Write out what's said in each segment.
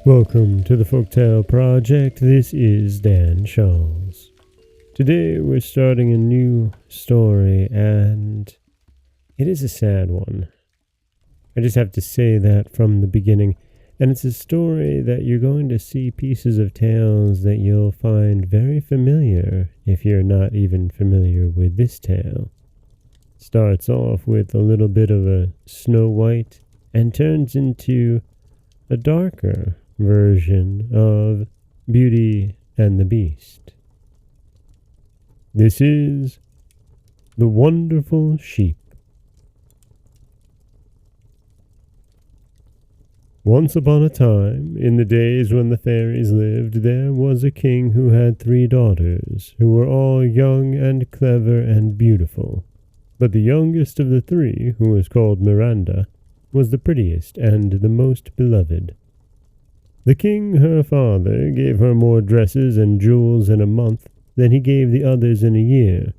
Welcome to the Folktale Project. This is Dan Scholz. Today we're starting a new story, and it is a sad one. I just have to say that from the beginning. And it's a story that you're going to see pieces of tales that you'll find very familiar if you're not even familiar with this tale. Starts off with a little bit of a Snow White and turns into a darker version of Beauty and the Beast. This is The Wonderful Sheep. Once upon a time, in the days when the fairies lived, there was a king who had 3 daughters, who were all young and clever and beautiful. But the youngest of the 3, who was called Miranda, was the prettiest and the most beloved. The king, her father, gave her more dresses and jewels in a month than he gave the others in a year.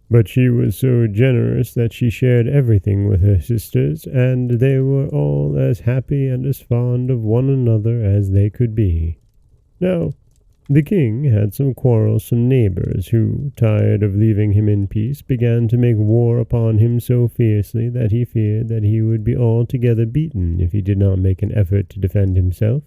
But she was so generous that she shared everything with her sisters, and they were all as happy and as fond of one another as they could be. Now, the king had some quarrelsome neighbors who, tired of leaving him in peace, began to make war upon him so fiercely that he feared that he would be altogether beaten if he did not make an effort to defend himself.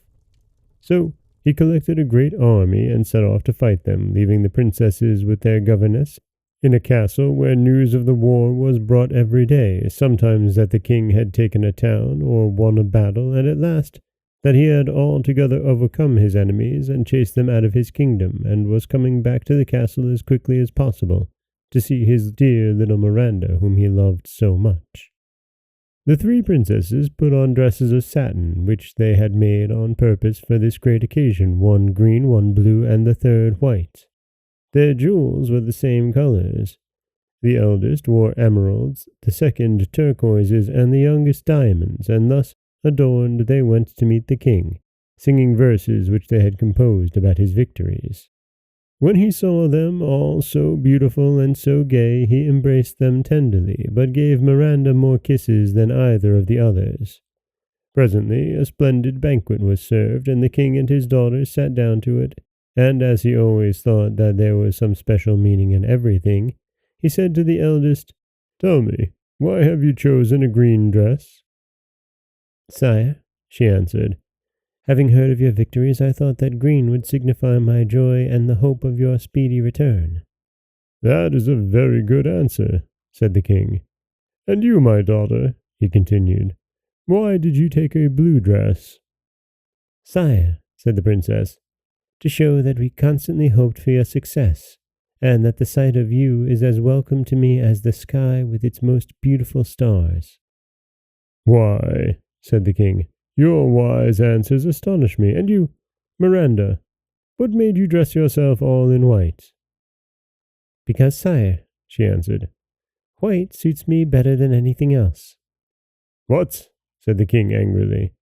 So he collected a great army and set off to fight them, leaving the princesses with their governess in a castle where news of the war was brought every day, sometimes that the king had taken a town or won a battle, and at last that he had altogether overcome his enemies and chased them out of his kingdom, and was coming back to the castle as quickly as possible to see his dear little Miranda, whom he loved so much. The 3 princesses put on dresses of satin, which they had made on purpose for this great occasion, 1 green, 1 blue, and the 3rd white. Their jewels were the same colors. The eldest wore emeralds, the second turquoises, and the youngest diamonds, and thus adorned they went to meet the king, singing verses which they had composed about his victories. When he saw them all so beautiful and so gay, he embraced them tenderly, but gave Miranda more kisses than either of the others. Presently a splendid banquet was served, and the king and his daughters sat down to it, and as he always thought that there was some special meaning in everything, he said to the eldest, "Tell me, why have you chosen a green dress?" "Sire," she answered, "having heard of your victories, I thought that green would signify my joy and the hope of your speedy return." "That is a very good answer," said the king. "And you, my daughter," he continued, "why did you take a blue dress?" "Sire," said the princess, "to show that we constantly hoped for your success, and that the sight of you is as welcome to me as the sky with its most beautiful stars." "Why," said the king, "your wise answers astonish me. And you, Miranda, what made you dress yourself all in white?" "Because, sire," she answered, "white suits me better than anything else." "What?" said the king angrily.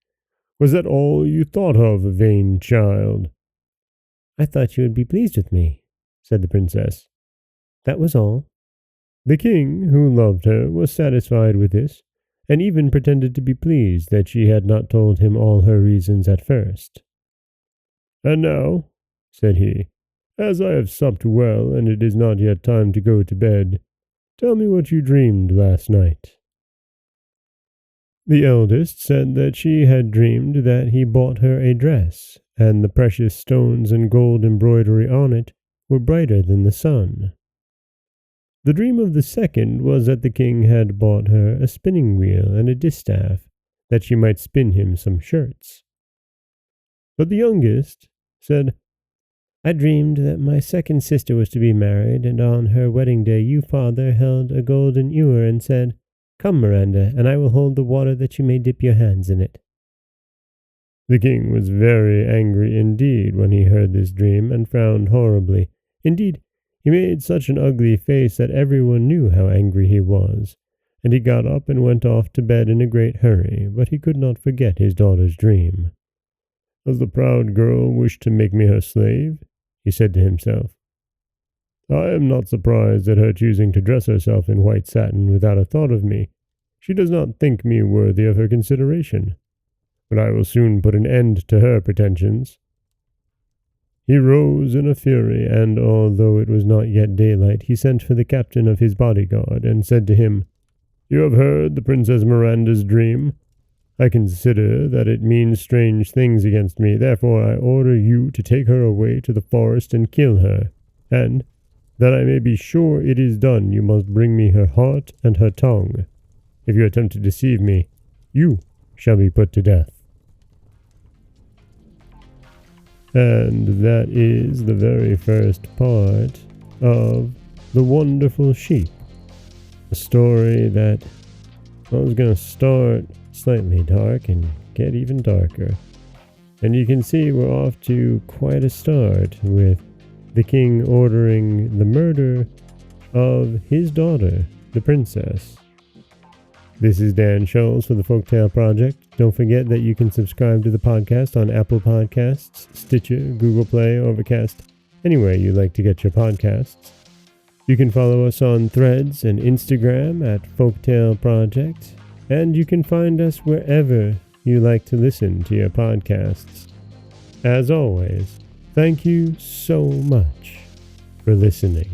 "Was that all you thought of, vain child?" "I thought you would be pleased with me," said the princess. "That was all." The king, who loved her, was satisfied with this, and even pretended to be pleased that she had not told him all her reasons at first. "And now," said he, "as I have supped well, and it is not yet time to go to bed, tell me what you dreamed last night." The eldest said that she had dreamed that he bought her a dress, and the precious stones and gold embroidery on it were brighter than the sun. The dream of the second was that the king had bought her a spinning wheel and a distaff, that she might spin him some shirts. But the youngest said, "I dreamed that my second sister was to be married, and on her wedding day you, father, held a golden ewer and said, 'Come, Miranda, and I will hold the water that you may dip your hands in it.'" The king was very angry indeed when he heard this dream, and frowned horribly. Indeed, he made such an ugly face that everyone knew how angry he was, and he got up and went off to bed in a great hurry, but he could not forget his daughter's dream. "Does the proud girl wish to make me her slave?" he said to himself. "I am not surprised at her choosing to dress herself in white satin without a thought of me. She does not think me worthy of her consideration. but I will soon put an end to her pretensions." He rose in a fury, and although it was not yet daylight, he sent for the captain of his bodyguard, and said to him, "You have heard the Princess Miranda's dream. I consider that it means strange things against me, therefore I order you to take her away to the forest and kill her, and, that I may be sure it is done, you must bring me her heart and her tongue. If you attempt to deceive me, you shall be put to death." And that is the very first part of The Wonderful Sheep, a story that was going to start slightly dark and get even darker. And you can see we're off to quite a start with the king ordering the murder of his daughter, the princess. This is Dan Scholz for the Folktale Project. Don't forget that you can subscribe to the podcast on Apple Podcasts, Stitcher, Google Play, Overcast, anywhere you like to get your podcasts. You can follow us on Threads and Instagram at Folktale Project, and you can find us wherever you like to listen to your podcasts. As always, thank you so much for listening.